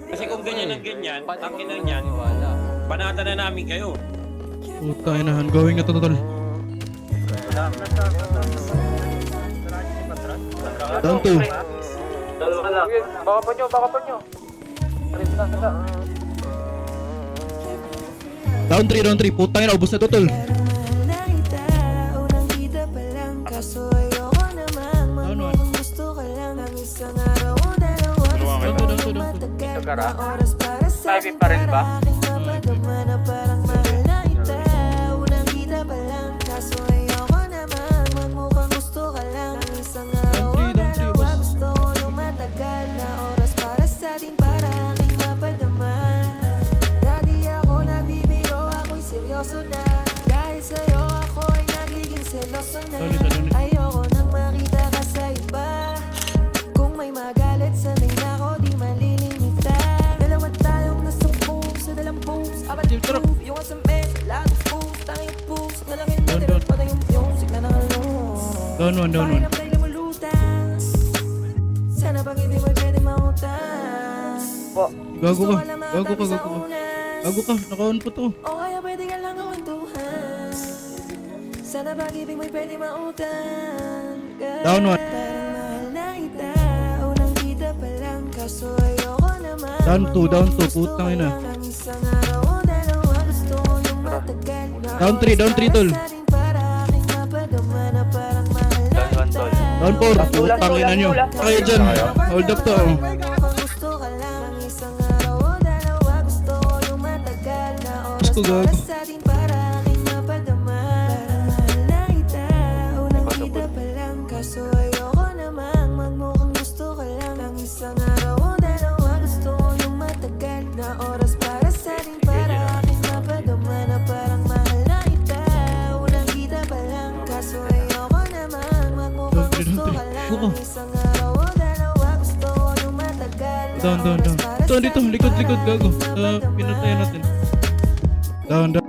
Kasi kung ganyan ang ganyan, tangin na yan, banata na namin kayo. Puta inahan, going na to tol. Down 2. Baka pa nyo. Down 3, putang ina, ubos na to tol. Gara. Sabi pa rin ba? Dahil sa'yo ako'y nagiging seloso na. Ayoko nang makita ka sa iba. Kung may magalit, sanay na ako, di malilimita. Dalawa tayong nasumpo sa dalampung. Abalit proof, yung asame sa lahat ng fools. Tanging fools, nalangin na din pa tayong music na nakalung. Down 1. Bakit na pala lumulutan? Sana bang hindi mo pwede mautang? Gago ka. Gago ka, naka-on po to. O kaya pwede ka lang kawentuhan. Sana pag-ibig mo'y pwede mautang. Down 1. Parang mahal na kita, unang kita pa lang, kaso ayoko naman. Down 2, putang ina. Ang isang araw o dalawa, gusto ko yung matagal. Down 3 tol. Para aking mapadama na parang mahal na kita. Down 4, putang ina nyo. Kaya dyan, hold up to. Gusto ka lang, ang isang araw o dalawa, gusto ko yung matagal na oras Gusto para gago. sa atin, para aking mapadama. Parang mahal na kita, unang kita pa lang, kaso ayoko namang magmukhang gusto ka lang. Ang isang araw o dalawa, gusto ko yung matagal na oras para sa atin, para aking mapadama na parang mahal na kita, unang kita pa lang, kaso ayoko namang magmukhang gusto ka lang. Ang isang araw o dalawa, gusto ko yung matagal na Down. oras para Ito, sa dito, atin, likod, para gago. aking Pinatay natin. Down.